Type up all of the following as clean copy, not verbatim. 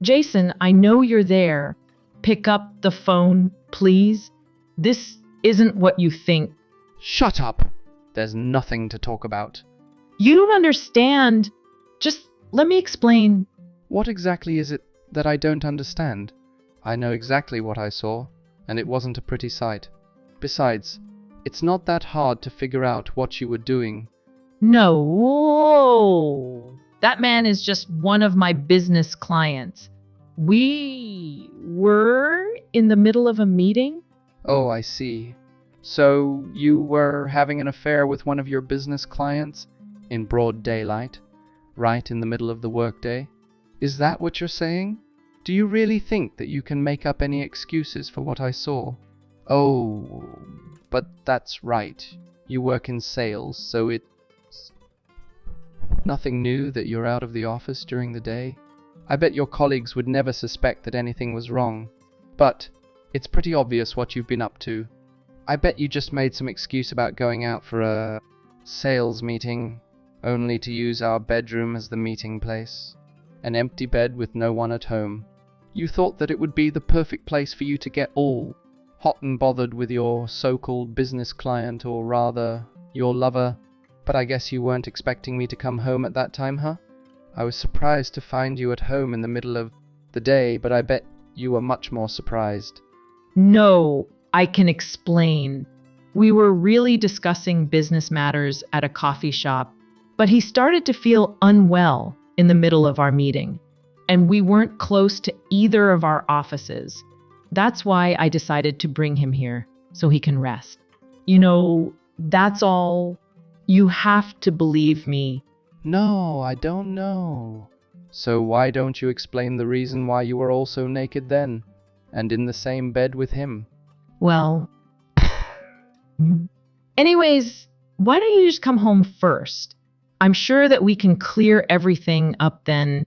Jason, I know you're there. Pick up the phone, please. This isn't what you think. Shut up! There's nothing to talk about. You don't understand. Just let me explain. What exactly is it that I don't understand? I know exactly what I saw, and it wasn't a pretty sight. Besides, it's not that hard to figure out what you were doing. No, that man is just one of my business clients. We were in the middle of a meeting. Oh, I see. So you were having an affair with one of your business clients in broad daylight, right in the middle of the workday? Is that what you're saying? Do you really think that you can make up any excuses for what I saw? Oh, but that's right. You work in sales, so it's nothing new that you're out of the office during the day. I bet your colleagues would never suspect that anything was wrong. But it's pretty obvious what you've been up to. I bet you just made some excuse about going out for a sales meeting, only to use our bedroom as the meeting place. An empty bed with no one at home. You thought that it would be the perfect place for you to get all hot and bothered with your so-called business client, or rather, your lover. But I guess you weren't expecting me to come home at that time, huh? I was surprised to find you at home in the middle of the day, but I bet you were much more surprised. No, I can explain. We were really discussing business matters at a coffee shop, but he started to feel unwell in the middle of our meeting, and we weren't close to either of our offices. That's why I decided to bring him here, so he can rest. That's all. You have to believe me. No, I don't know. So why don't you explain the reason why you were also naked then, and in the same bed with him? Well, anyways, why don't you just come home first? I'm sure that we can clear everything up then.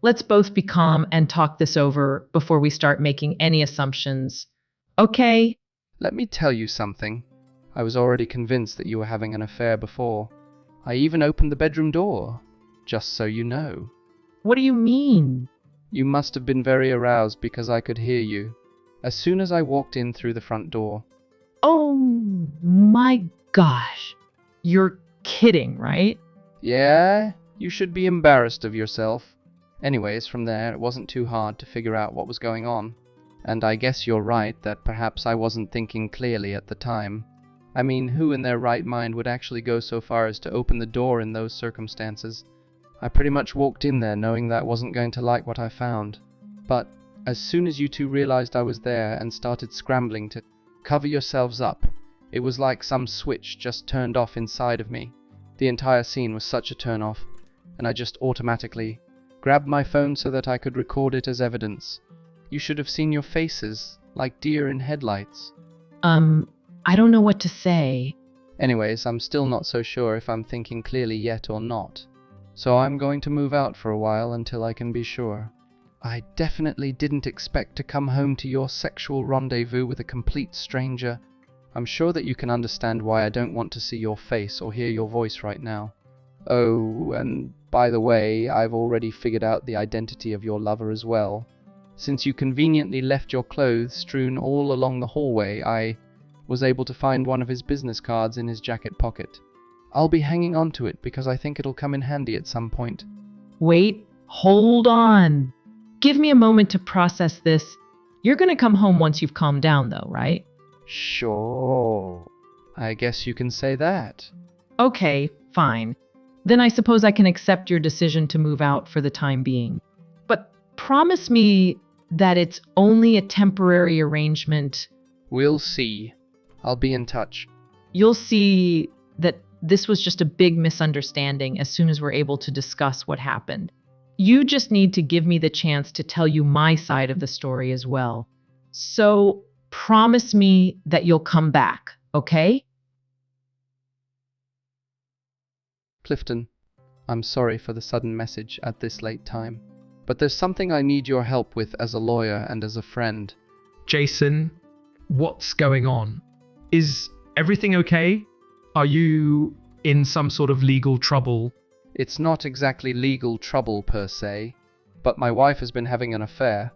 Let's both be calm and talk this over before we start making any assumptions. Okay? Let me tell you something. I was already convinced that you were having an affair before. I even opened the bedroom door, just so you know. What do you mean? You must have been very aroused because I could hear you as soon as I walked in through the front door. Oh my gosh. You're kidding, right? Yeah, you should be embarrassed of yourself. Anyways, from there, it wasn't too hard to figure out what was going on. And I guess you're right that perhaps I wasn't thinking clearly at the time. I mean, who in their right mind would actually go so far as to open the door in those circumstances? I pretty much walked in there knowing that I wasn't going to like what I found. But as soon as you two realized I was there and started scrambling to cover yourselves up, it was like some switch just turned off inside of me. The entire scene was such a turn-off, and I just automatically grabbed my phone so that I could record it as evidence. You should have seen your faces, like deer in headlights. I don't know what to say. Anyways, I'm still not so sure if I'm thinking clearly yet or not. So I'm going to move out for a while until I can be sure. I definitely didn't expect to come home to your sexual rendezvous with a complete stranger. I'm sure that you can understand why I don't want to see your face or hear your voice right now. Oh, and by the way, I've already figured out the identity of your lover as well. Since you conveniently left your clothes strewn all along the hallway, I was able to find one of his business cards in his jacket pocket. I'll be hanging on to it because I think it'll come in handy at some point. Wait, hold on. Give me a moment to process this. You're going to come home once you've calmed down, though, right? Sure. I guess you can say that. Okay, fine. Then I suppose I can accept your decision to move out for the time being. But promise me that it's only a temporary arrangement. We'll see. I'll be in touch. You'll see that this was just a big misunderstanding as soon as we're able to discuss what happened. You just need to give me the chance to tell you my side of the story as well. So promise me that you'll come back, okay? Clifton, I'm sorry for the sudden message at this late time, but there's something I need your help with as a lawyer and as a friend. Jason, what's going on? Is everything okay? Are you in some sort of legal trouble? It's not exactly legal trouble per se, but my wife has been having an affair.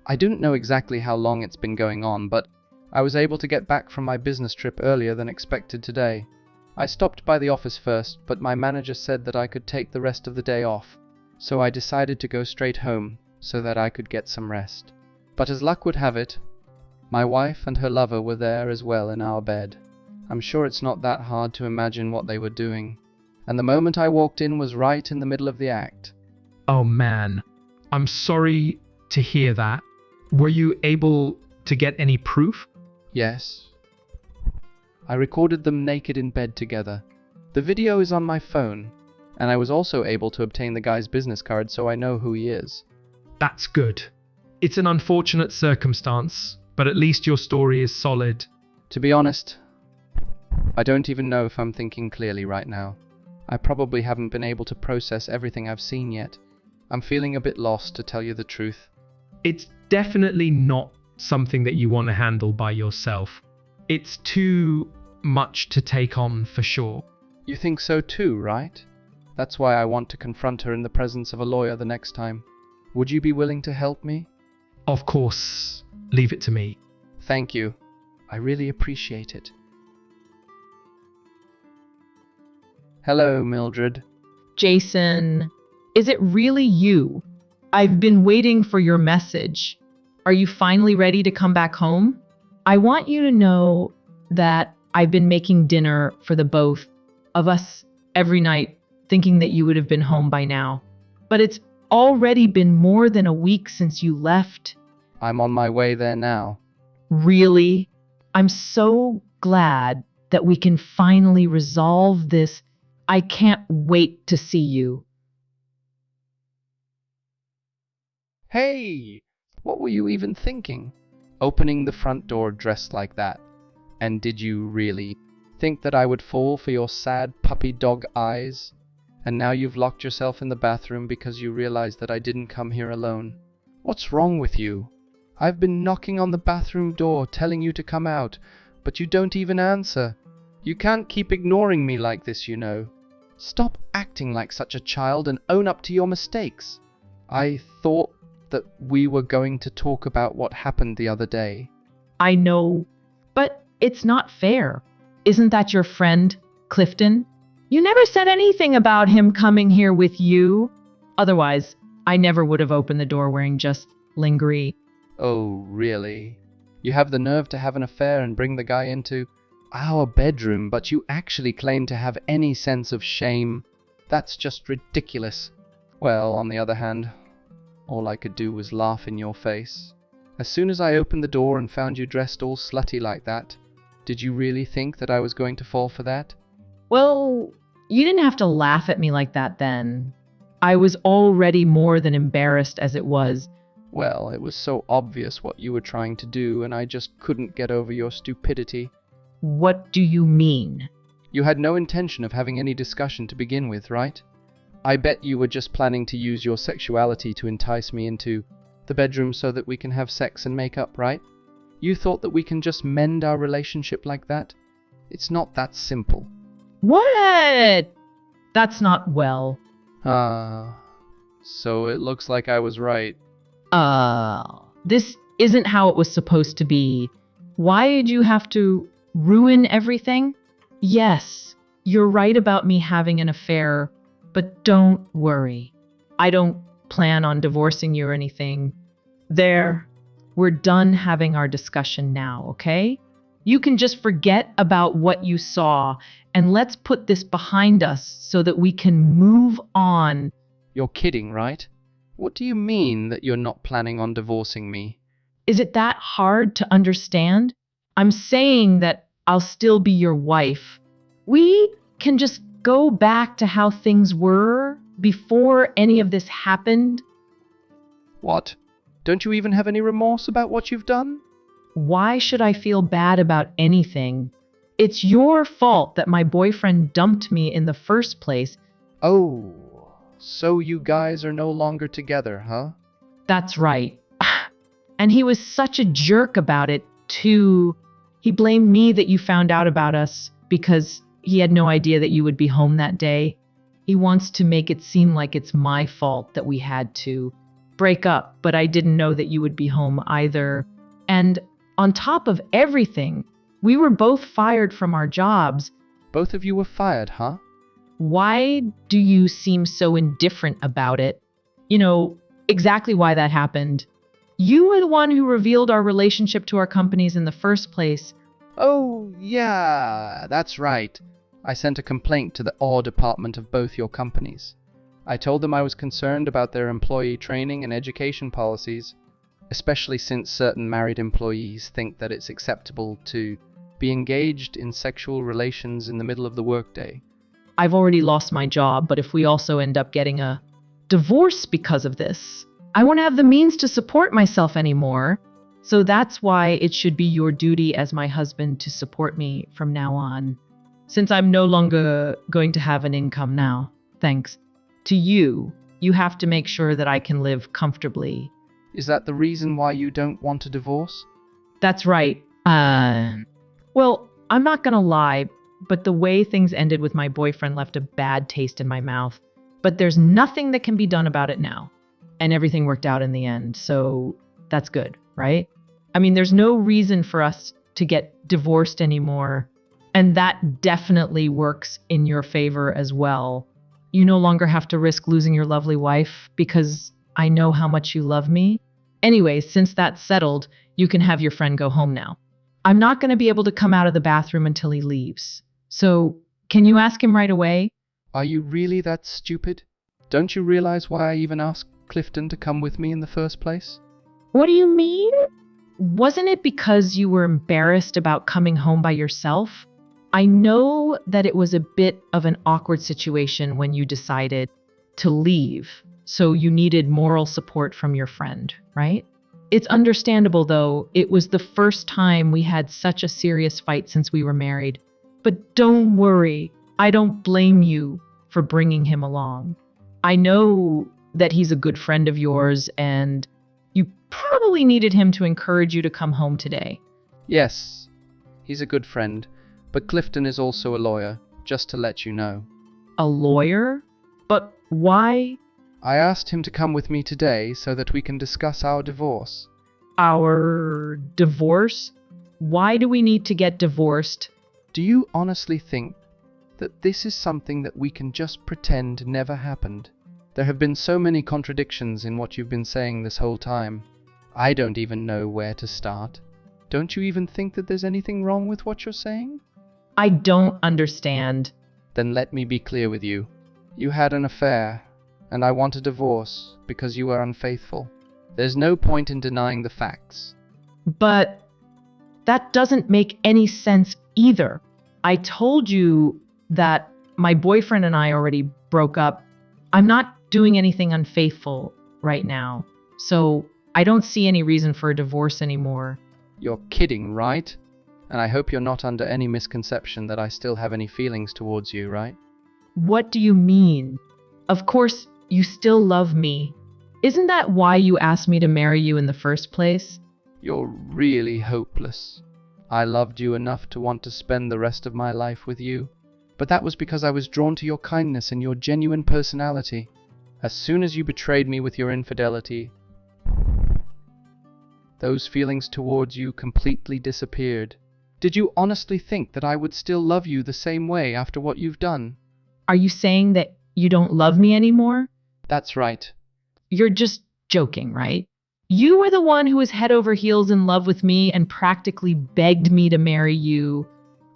I didn't know exactly how long it's been going on, but I was able to get back from my business trip earlier than expected today. I stopped by the office first, but my manager said that I could take the rest of the day off, so I decided to go straight home so that I could get some rest. But as luck would have it, my wife and her lover were there as well in our bed. I'm sure it's not that hard to imagine what they were doing. And the moment I walked in was right in the middle of the act. Oh man, I'm sorry to hear that. Were you able to get any proof? Yes. I recorded them naked in bed together. The video is on my phone, and I was also able to obtain the guy's business card so I know who he is. That's good. It's an unfortunate circumstance, but at least your story is solid. To be honest, I don't even know if I'm thinking clearly right now. I probably haven't been able to process everything I've seen yet. I'm feeling a bit lost, to tell you the truth. It's definitely not something that you want to handle by yourself. It's too much to take on for sure. You think so too, right? That's why I want to confront her in the presence of a lawyer the next time. Would you be willing to help me? Of course, leave it to me. Thank you. I really appreciate it. Hello, Mildred. Jason, is it really you? I've been waiting for your message. Are you finally ready to come back home? I want you to know that I've been making dinner for the both of us every night, thinking that you would have been home by now. But it's already been more than a week since you left. I'm on my way there now. Really? I'm so glad that we can finally resolve this. I can't wait to see you. Hey! What were you even thinking? Opening the front door dressed like that. And did you really think that I would fall for your sad puppy dog eyes? And now you've locked yourself in the bathroom because you realized that I didn't come here alone. What's wrong with you? I've been knocking on the bathroom door telling you to come out, but you don't even answer. You can't keep ignoring me like this, you know. Stop acting like such a child and own up to your mistakes. I thought that we were going to talk about what happened the other day. I know, but it's not fair. Isn't that your friend, Clifton? You never said anything about him coming here with you. Otherwise, I never would have opened the door wearing just lingerie. Oh, really? You have the nerve to have an affair and bring the guy into our bedroom, but you actually claim to have any sense of shame. That's just ridiculous. Well, on the other hand, all I could do was laugh in your face. As soon as I opened the door and found you dressed all slutty like that, did you really think that I was going to fall for that? Well, you didn't have to laugh at me like that then. I was already more than embarrassed as it was. Well, it was so obvious what you were trying to do, and I just couldn't get over your stupidity. What do you mean? You had no intention of having any discussion to begin with, right? I bet you were just planning to use your sexuality to entice me into the bedroom so that we can have sex and make up, right? You thought that we can just mend our relationship like that? It's not that simple. What? That's not well. So it looks like I was right. This isn't how it was supposed to be. Why did you have to ruin everything? Yes, you're right about me having an affair, but don't worry. I don't plan on divorcing you or anything. There, we're done having our discussion now, okay? You can just forget about what you saw, and let's put this behind us so that we can move on. You're kidding, right? What do you mean that you're not planning on divorcing me? Is it that hard to understand? I'm saying that I'll still be your wife. We can just go back to how things were before any of this happened. What? Don't you even have any remorse about what you've done? Why should I feel bad about anything? It's your fault that my boyfriend dumped me in the first place. Oh, so you guys are no longer together, huh? That's right. And he was such a jerk about it, too. He blamed me that you found out about us because he had no idea that you would be home that day. He wants to make it seem like it's my fault that we had to. break up, but I didn't know that you would be home either. And on top of everything, we were both fired from our jobs. Both of you were fired, huh? Why do you seem so indifferent about it? You know exactly why that happened. You were the one who revealed our relationship to our companies in the first place. Oh, yeah, that's right. I sent a complaint to the awe department of both your companies. I told them I was concerned about their employee training and education policies, especially since certain married employees think that it's acceptable to be engaged in sexual relations in the middle of the workday. I've already lost my job, but if we also end up getting a divorce because of this, I won't have the means to support myself anymore. So that's why it should be your duty as my husband to support me from now on. Since I'm no longer going to have an income now, thanks to you, you have to make sure that I can live comfortably. Is that the reason why you don't want a divorce? That's right. Well, I'm not gonna lie, but the way things ended with my boyfriend left a bad taste in my mouth. But there's nothing that can be done about it now. And everything worked out in the end, so that's good, right? I mean, there's no reason for us to get divorced anymore. And that definitely works in your favor as well. You no longer have to risk losing your lovely wife because I know how much you love me. Anyways, since that's settled, you can have your friend go home now. I'm not going to be able to come out of the bathroom until he leaves. So, can you ask him right away? Are you really that stupid? Don't you realize why I even asked Clifton to come with me in the first place? What do you mean? Wasn't it because you were embarrassed about coming home by yourself? I know that it was a bit of an awkward situation when you decided to leave, so you needed moral support from your friend, right? It's understandable, though. It was the first time we had such a serious fight since we were married. But don't worry, I don't blame you for bringing him along. I know that he's a good friend of yours, and you probably needed him to encourage you to come home today. Yes, he's a good friend, but Clifton is also a lawyer, just to let you know. A lawyer? But why? I asked him to come with me today so that we can discuss our divorce. Our divorce? Why do we need to get divorced? Do you honestly think that this is something that we can just pretend never happened? There have been so many contradictions in what you've been saying this whole time. I don't even know where to start. Don't you even think that there's anything wrong with what you're saying? I don't understand. Then let me be clear with you. You had an affair, and I want a divorce because you were unfaithful. There's no point in denying the facts. But that doesn't make any sense either. I told you that my boyfriend and I already broke up. I'm not doing anything unfaithful right now, so I don't see any reason for a divorce anymore. You're kidding, right? And I hope you're not under any misconception that I still have any feelings towards you, right? What do you mean? Of course, you still love me. Isn't that why you asked me to marry you in the first place? You're really hopeless. I loved you enough to want to spend the rest of my life with you. But that was because I was drawn to your kindness and your genuine personality. As soon as you betrayed me with your infidelity, those feelings towards you completely disappeared. Did you honestly think that I would still love you the same way after what you've done? Are you saying that you don't love me anymore? That's right. You're just joking, right? You were the one who was head over heels in love with me and practically begged me to marry you.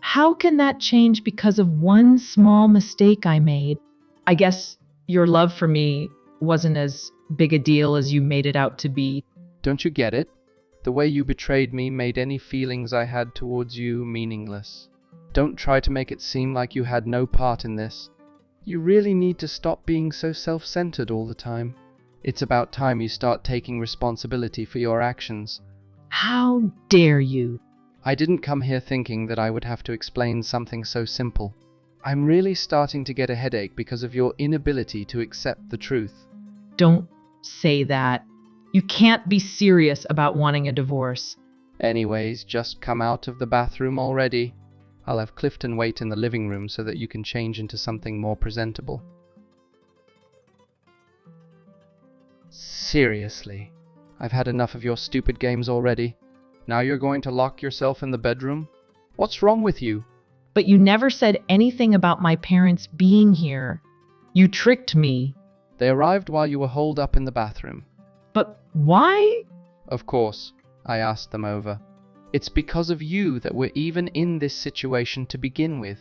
How can that change because of one small mistake I made? I guess your love for me wasn't as big a deal as you made it out to be. Don't you get it? The way you betrayed me made any feelings I had towards you meaningless. Don't try to make it seem like you had no part in this. You really need to stop being so self-centered all the time. It's about time you start taking responsibility for your actions. How dare you? I didn't come here thinking that I would have to explain something so simple. I'm really starting to get a headache because of your inability to accept the truth. Don't say that. You can't be serious about wanting a divorce. Anyways, just come out of the bathroom already. I'll have Clifton wait in the living room so that you can change into something more presentable. Seriously, I've had enough of your stupid games already. Now you're going to lock yourself in the bedroom? What's wrong with you? But you never said anything about my parents being here. You tricked me. They arrived while you were holed up in the bathroom. But why? Of course, I asked them over. It's because of you that we're even in this situation to begin with.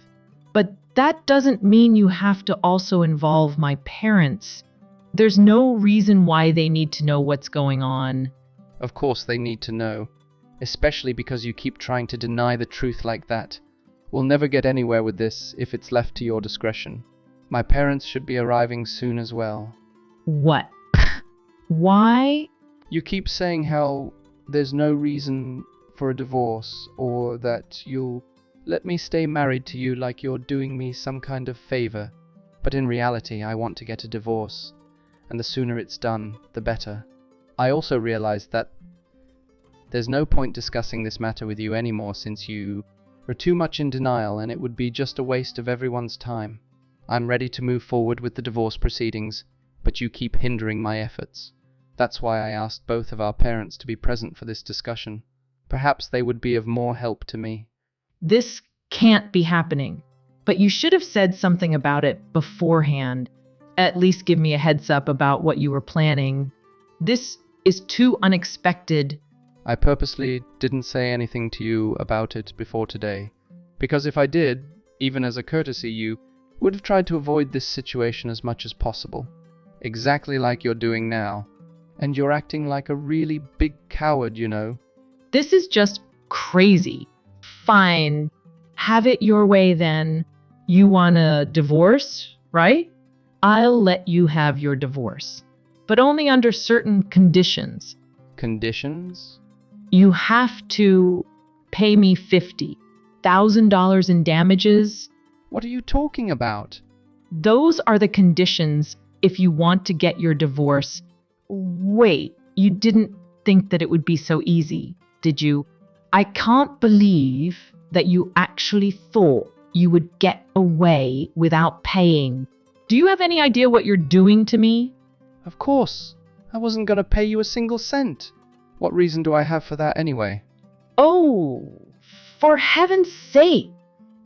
But that doesn't mean you have to also involve my parents. There's no reason why they need to know what's going on. Of course they need to know, especially because you keep trying to deny the truth like that. We'll never get anywhere with this if it's left to your discretion. My parents should be arriving soon as well. What? Why? You keep saying how there's no reason for a divorce, or that you'll let me stay married to you like you're doing me some kind of favor. But in reality, I want to get a divorce, and the sooner it's done, the better. I also realized that there's no point discussing this matter with you anymore since you are too much in denial, and it would be just a waste of everyone's time. I'm ready to move forward with the divorce proceedings, but you keep hindering my efforts. That's why I asked both of our parents to be present for this discussion. Perhaps they would be of more help to me. This can't be happening. But you should have said something about it beforehand. At least give me a heads up about what you were planning. This is too unexpected. I purposely didn't say anything to you about it before today, because if I did, even as a courtesy, you would have tried to avoid this situation as much as possible. Exactly like you're doing now. And you're acting like a really big coward, you know. This is just crazy. Fine. Have it your way then. You want a divorce, right? I'll let you have your divorce. But only under certain conditions. Conditions? You have to pay me $50,000 in damages. What are you talking about? Those are the conditions if you want to get your divorce. Wait, you didn't think that it would be so easy, did you? I can't believe that you actually thought you would get away without paying. Do you have any idea what you're doing to me? Of course. I wasn't going to pay you a single cent. What reason do I have for that anyway? Oh, for heaven's sake.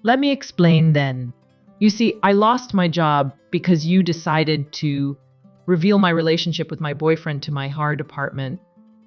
Let me explain then. You see, I lost my job because you decided to reveal my relationship with my boyfriend to my HR department.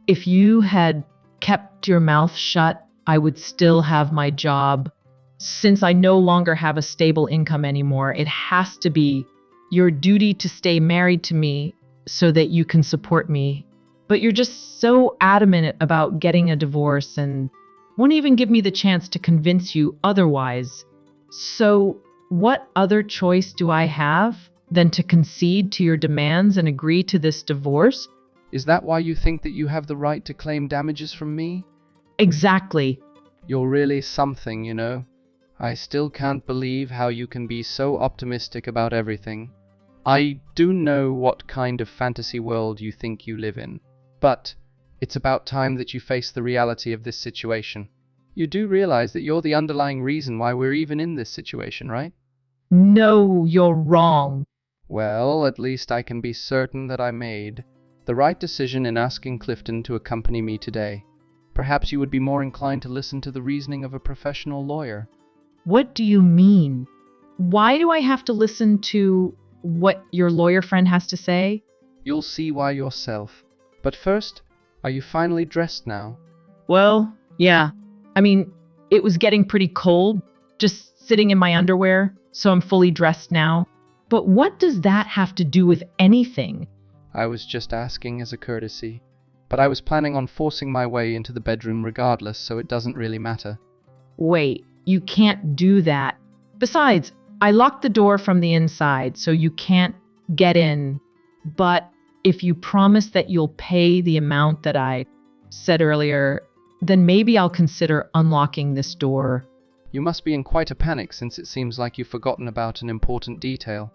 If you had kept your mouth shut, I would still have my job. Since I no longer have a stable income anymore, it has to be your duty to stay married to me so that you can support me. But you're just so adamant about getting a divorce and won't even give me the chance to convince you otherwise. So what other choice do I have than to concede to your demands and agree to this divorce? Is that why you think that you have the right to claim damages from me? Exactly. You're really something, you know. I still can't believe how you can be so optimistic about everything. I do know what kind of fantasy world you think you live in, but it's about time that you face the reality of this situation. You do realize that you're the underlying reason why we're even in this situation, right? No, you're wrong. Well, at least I can be certain that I made the right decision in asking Clifton to accompany me today. Perhaps you would be more inclined to listen to the reasoning of a professional lawyer. What do you mean? Why do I have to listen to what your lawyer friend has to say? You'll see why yourself. But first, are you finally dressed now? Well, yeah. I mean, it was getting pretty cold, just sitting in my underwear, so I'm fully dressed now. But what does that have to do with anything? I was just asking as a courtesy. But I was planning on forcing my way into the bedroom regardless, so it doesn't really matter. Wait, you can't do that. Besides, I locked the door from the inside, so you can't get in. But if you promise that you'll pay the amount that I said earlier, then maybe I'll consider unlocking this door. You must be in quite a panic since it seems like you've forgotten about an important detail.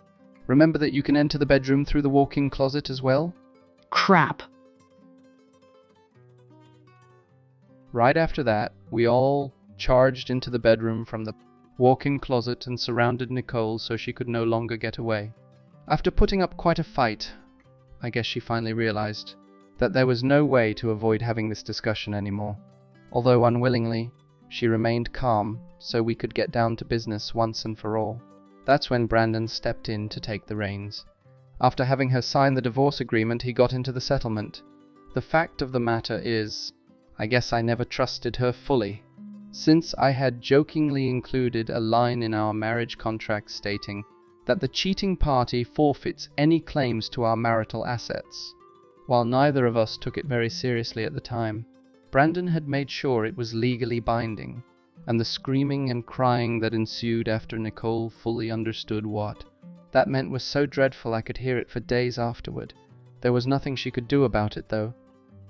Remember that you can enter the bedroom through the walk-in closet as well? Crap. Right after that, we all charged into the bedroom from the walk-in closet and surrounded Nicole so she could no longer get away. After putting up quite a fight, I guess she finally realized that there was no way to avoid having this discussion anymore. Although unwillingly, she remained calm so we could get down to business once and for all. That's when Brandon stepped in to take the reins. After having her sign the divorce agreement, he got into the settlement. The fact of the matter is, I guess I never trusted her fully, since I had jokingly included a line in our marriage contract stating that the cheating party forfeits any claims to our marital assets. While neither of us took it very seriously at the time, Brandon had made sure it was legally binding, and the screaming and crying that ensued after Nicole fully understood what that meant was so dreadful I could hear it for days afterward. There was nothing she could do about it, though,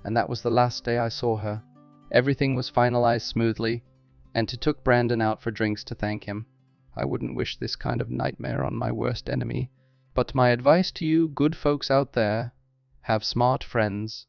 and that was the last day I saw her. Everything was finalized smoothly, and took Brandon out for drinks to thank him. I wouldn't wish this kind of nightmare on my worst enemy, but my advice to you good folks out there: have smart friends